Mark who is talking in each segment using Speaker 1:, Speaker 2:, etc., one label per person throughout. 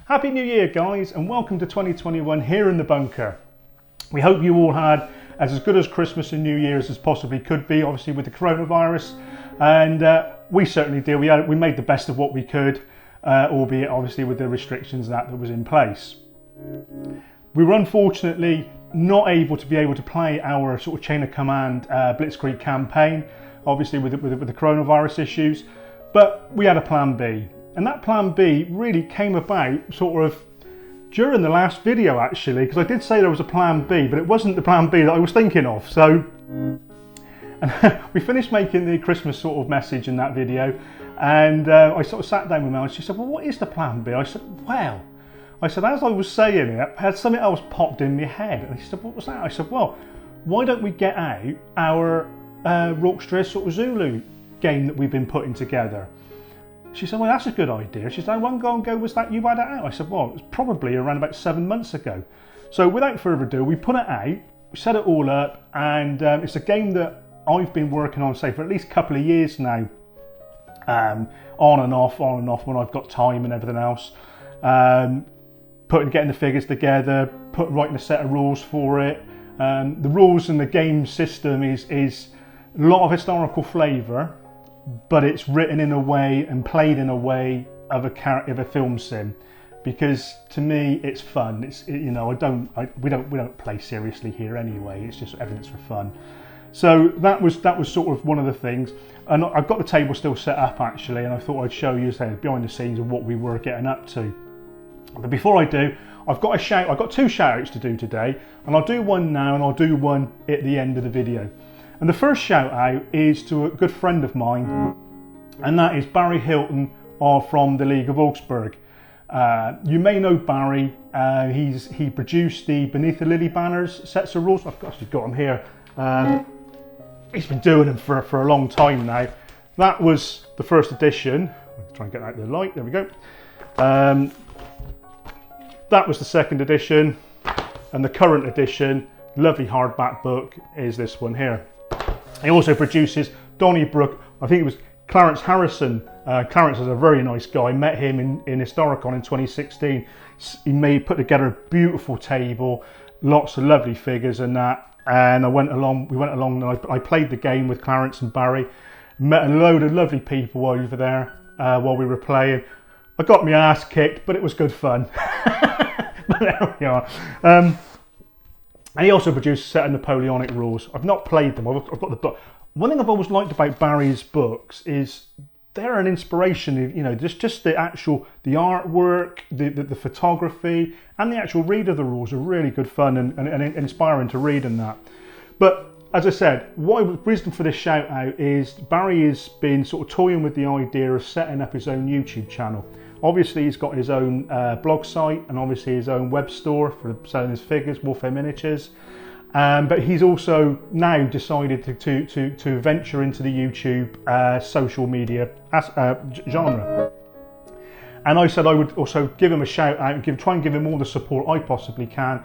Speaker 1: Happy New Year guys, and welcome to 2021 here in the bunker. We hope you all had as good as Christmas and New Year's as possibly could be, obviously with the coronavirus, and we certainly did. We made the best of what we could, albeit obviously with the restrictions that was in place. We were unfortunately not able to play our sort of chain of command Blitzkrieg campaign, obviously with the coronavirus issues, but we had a plan B. And that plan B really came about sort of during the last video actually, because I did say there was a plan B, but it wasn't the plan B that I was thinking of. So and we finished making the Christmas sort of message in that video, and I sort of sat down with Mel and she said, well, what is the plan B? I said, well, as I was saying it, I had something else popped in my head. And she said, what was that? I said, well, why don't we get out our Rorkes sort of Zulu game that we've been putting together? She said, well, that's a good idea. She said, how long ago was that you had it out? I said, well, it was probably around about 7 months ago. So without further ado, we put it out, we set it all up, and it's a game that I've been working on, say, for at least a couple of years now, on and off when I've got time and everything else. Getting the figures together, writing a set of rules for it. The rules and the game system is a lot of historical flavour, but it's written in a way and played in a way of a film sim, because to me it's fun. We don't play seriously here anyway. It's just everything's for fun. So that was sort of one of the things, and I've got the table still set up actually, and I thought I'd show you behind the scenes of what we were getting up to. But before I do, I've got two shout outs to do today, and I'll do one now and I'll do one at the end of the video. And the first shout out is to a good friend of mine, and that is Barry Hilton from the League of Augsburg. You may know Barry. He produced the Beneath the Lily banners sets of rules. I've actually got them here. He's been doing them for a long time now. That was the first edition. I'll try and get out the light. There we go. That was the second edition, and the current edition, lovely hardback book, is this one here. He also produces Donnybrook. I think it was Clarence Harrison. Clarence is a very nice guy. I met him in Historicon in 2016. He put together a beautiful table, lots of lovely figures and that. And we went along and I played the game with Clarence and Barry. Met a load of lovely people over there while we were playing. I got my ass kicked, but it was good fun. But there we are. And he also produced a set of Napoleonic rules. I've not played them. I've got the book. One thing I've always liked about Barry's books is they're an inspiration. Just the artwork, the photography, and the actual read of the rules are really good fun and inspiring to read and that. But as I said, the reason for this shout out is Barry has been sort of toying with the idea of setting up his own YouTube channel. Obviously he's got his own blog site and obviously his own web store for selling his figures, Warfare Miniatures. But he's also now decided to venture into the YouTube social media genre. And I said I would also give him a shout out and try and give him all the support I possibly can,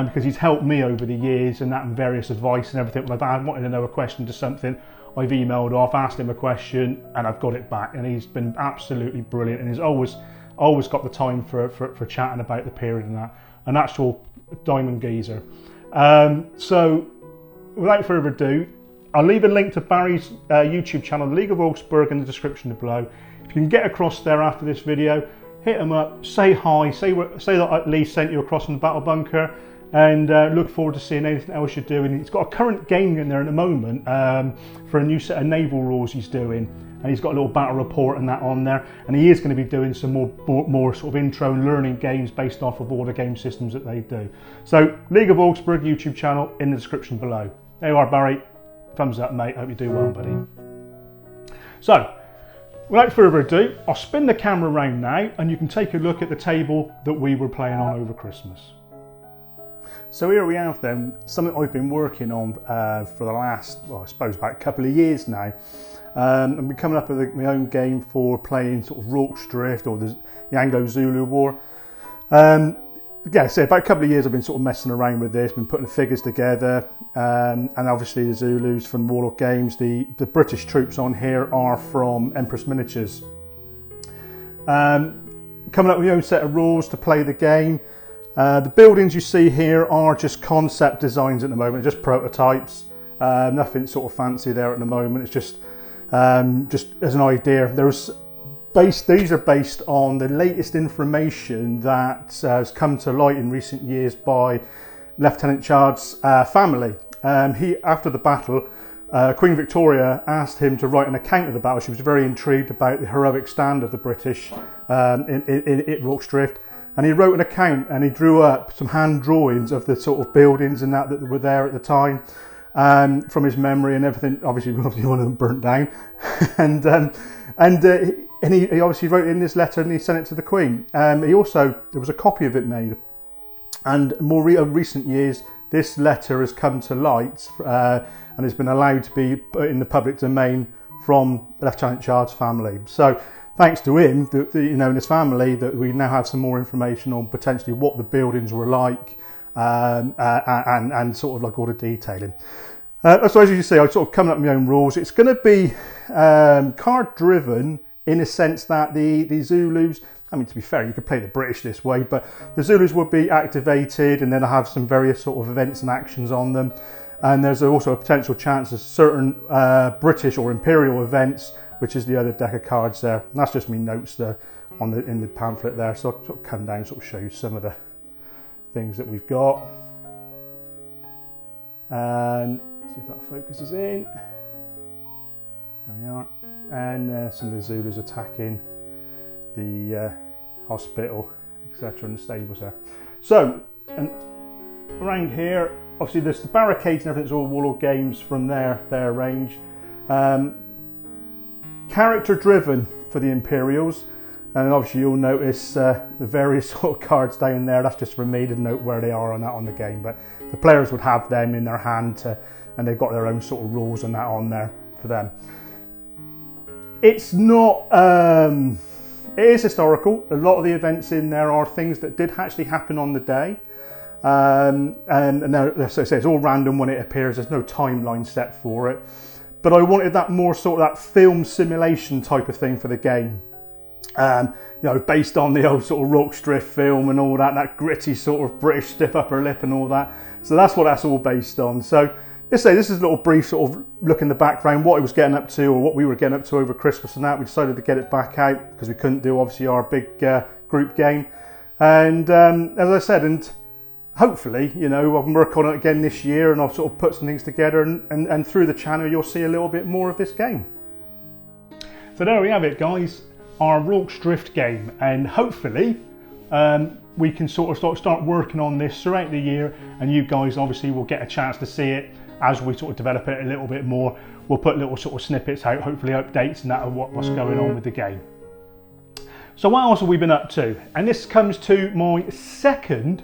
Speaker 1: because he's helped me over the years and that, and various advice and everything. Like I wanted to know a question to something, I've emailed off, asked him a question, and I've got it back. And he's been absolutely brilliant, and he's always got the time for chatting about the period and that. An actual diamond geezer. So without further ado, I'll leave a link to Barry's YouTube channel, the League of Augsburg, in the description below. If you can get across there after this video, hit him up, say hi, say that at least sent you across from the Battle Bunker, and look forward to seeing anything else you're doing. He's got a current game in there at the moment for a new set of naval rules he's doing, and he's got a little battle report and that on there, and he is going to be doing some more sort of intro and learning games based off of all the game systems that they do. So League of Augsburg YouTube channel in the description below. There you are, Barry. Thumbs up, mate. Hope you do well, buddy. So without further ado, I'll spin the camera around now and you can take a look at the table that we were playing on over Christmas. So here we have then something I've been working on for the last, well, I suppose about a couple of years now. I've been coming up with my own game for playing sort of Rorkes Drift or the Anglo Zulu War. Yeah, so about a couple of years I've been sort of messing around with this, been putting the figures together, and obviously the Zulus from Warlock Games. The British troops on here are from Empress Miniatures. coming up with your own set of rules to play the game. The buildings you see here are just concept designs at the moment, just prototypes. Nothing sort of fancy there at the moment. It's just as an idea. These are based on the latest information that has come to light in recent years by Lieutenant Chard's family. After the battle, Queen Victoria asked him to write an account of the battle. She was very intrigued about the heroic stand of the British at Rorkes Drift. And he wrote an account and he drew up some hand drawings of the sort of buildings and that were there at the time, from his memory and everything. Obviously, one of them burnt down. and he obviously wrote in this letter and he sent it to the Queen. There was a copy of it made. And more recent years, this letter has come to light and has been allowed to be put in the public domain from Lieutenant Chard's family. So, thanks to him, and his family, that we now have some more information on potentially what the buildings were like, and sort of like all the detailing. So as you see, I'm sort of coming up with my own rules. It's going to be card driven in a sense that the Zulus, I mean, to be fair, you could play the British this way, but the Zulus would be activated and then I have some various sort of events and actions on them. And there's also a potential chance of certain British or Imperial events, which is the other deck of cards there. And that's just me notes there in the pamphlet there. So I'll sort of come down and sort of show you some of the things that we've got. And see if that focuses in. There we are. And some of the Zulus attacking the hospital, etc., and the stables there. So, and around here, obviously there's the barricades and everything's all Warlord Games from their range. Character driven for the Imperials, and obviously you'll notice the various sort of cards down there. That's just for me to note where they are on the game, but the players would have them in their hand and they've got their own sort of rules and that on there for them. It's not, it is historical. A lot of the events in there are things that did actually happen on the day. And now, so it's all random when it appears. There's no timeline set for it. But I wanted that more sort of that film simulation type of thing for the game. Based on the old sort of Rorkes Drift film and all that gritty sort of British stiff upper lip and all that. So that's what that's all based on. So let's say this is a little brief sort of look in the background, what I was getting up to or what we were getting up to over Christmas and that. We decided to get it back out because we couldn't do obviously our big group game. And as I said, and hopefully, I can work on it again this year and I'll sort of put some things together and through the channel you'll see a little bit more of this game. So there we have it, guys, our Rorkes Drift game, and hopefully we can sort of start working on this throughout the year, and you guys obviously will get a chance to see it as we sort of develop it a little bit more. We'll put little sort of snippets out, hopefully updates and that of what's going on with the game. So what else have we been up to? And this comes to my second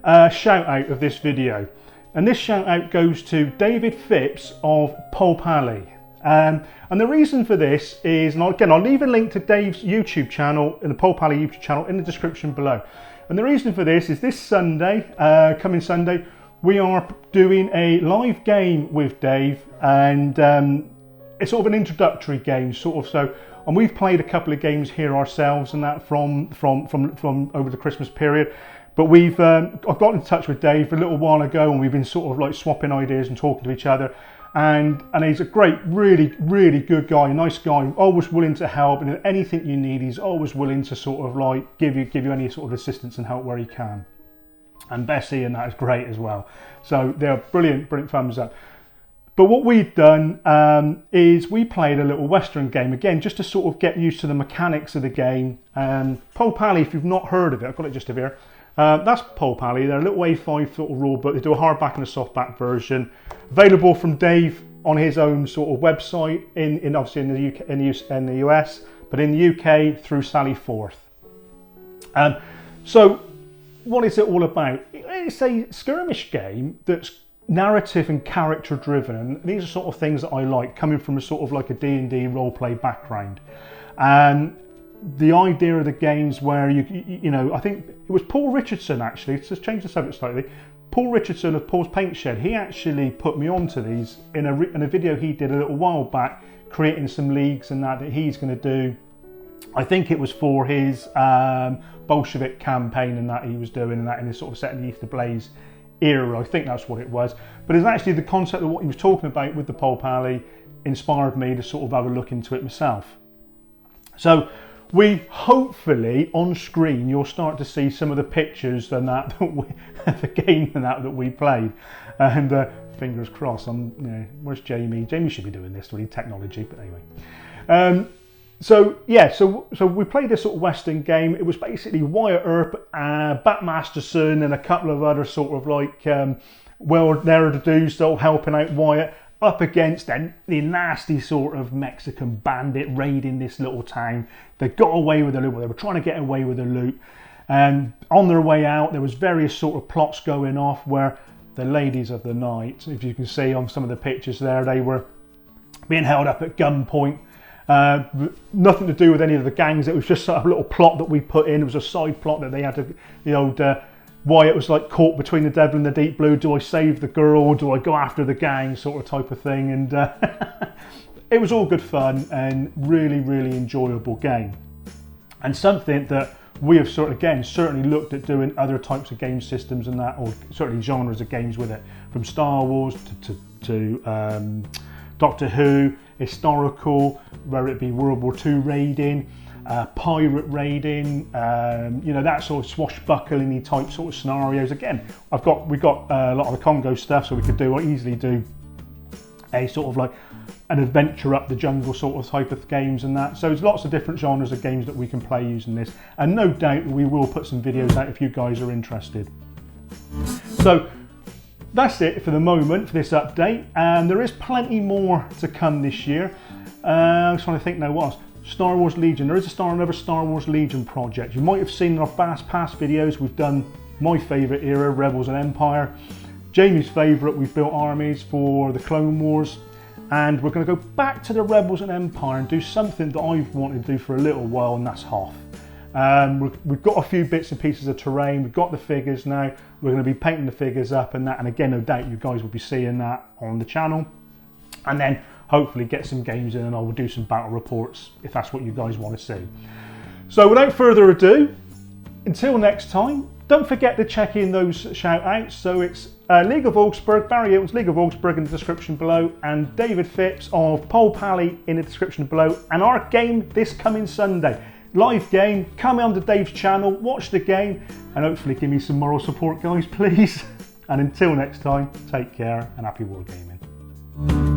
Speaker 1: shout out of this video, and this shout out goes to David Phipps of Pulp Alley. And the reason for this is, and again I'll leave a link to Dave's YouTube channel and the Pulp Alley YouTube channel in the description below. And the reason for this is this Sunday, coming Sunday, we are doing a live game with Dave, and it's sort of an introductory game, and we've played a couple of games here ourselves and that from over the Christmas period. But I've got in touch with Dave a little while ago, and we've been sort of like swapping ideas and talking to each other. And he's a great, really, really good guy, nice guy, always willing to help. And if anything you need, he's always willing to sort of like give you any sort of assistance and help where he can. And Bessie and that is great as well. So they're brilliant thumbs up. But what we've done is we played a little Western game, again, just to sort of get used to the mechanics of the game. Pulp Alley, if you've not heard of it, I've got it just over here. That's Pulp Alley. They're a little A5 sort of rule book. They do a hardback and a softback version, available from Dave on his own sort of website obviously in the UK, in the US, but in the UK through Sally Forth. So what is it all about? It's a skirmish game that's narrative and character driven, and these are sort of things that I like, coming from a sort of like a D&D role play background. The idea of the games where I think it was Paul Richardson, actually, to change the subject slightly, Paul Richardson of Paul's Paint Shed, he actually put me onto these in a video he did a little while back, creating some leagues and that he's going to do I think it was for his Bolshevik campaign and that he was doing, and that in this sort of set in the Easter Blaze era. I think that's what it was. But it's actually the concept of what he was talking about with the Pulp Alley inspired me to sort of have a look into it myself. So we hopefully on screen you'll start to see some of the pictures and that the game and that we played, and fingers crossed. Where's Jamie? Jamie should be doing this with technology, but anyway. So yeah, so we played this sort of Western game. It was basically Wyatt Earp, Bat Masterson, and a couple of other sort of like well-there-to-do sort of helping out Wyatt up against the nasty sort of Mexican bandit raiding this little town. They got away with the loot. They were trying to get away with the loot, and on their way out, there was various sort of plots going off where the ladies of the night, if you can see on some of the pictures there, they were being held up at gunpoint. Nothing to do with any of the gangs. It was just sort of a little plot that we put in. It was a side plot that they had to, the old Wyatt was like caught between the devil and the deep blue. Do I save the girl or do I go after the gang, sort of type of thing? And it was all good fun and really, really enjoyable game. And something that we have certainly looked at doing other types of game systems and that, or certainly genres of games with it, from Star Wars to Doctor Who, historical, whether it be World War II raiding, pirate raiding, you know, that sort of swashbuckling type sort of scenarios. Again, we've got a lot of the Congo stuff, so we could easily do a sort of like an adventure up the jungle sort of type of games and that. So there's lots of different genres of games that we can play using this, and no doubt we will put some videos out if you guys are interested. So that's it for the moment for this update, and there is plenty more to come this year. I'm trying to think now what else. Star Wars Legion. There is another Star Wars Legion project. You might have seen in our past videos we've done my favourite era, Rebels and Empire. Jamie's favourite, we've built armies for the Clone Wars, and we're going to go back to the Rebels and Empire and do something that I've wanted to do for a little while, and that's Hoth. We've got a few bits and pieces of terrain, we've got the figures now, we're going to be painting the figures up and that, and again no doubt you guys will be seeing that on the channel, and then hopefully get some games in and I will do some battle reports if that's what you guys want to see. So without further ado, until next time, don't forget to check in those shout outs. So it's League of Augsburg, Barry Hilton's League of Augsburg in the description below, and David Phipps of Pulp Alley in the description below, and our game this coming Sunday. Live game, come on to Dave's channel, watch the game, and hopefully give me some moral support, guys, please. And until next time, take care and happy wargaming.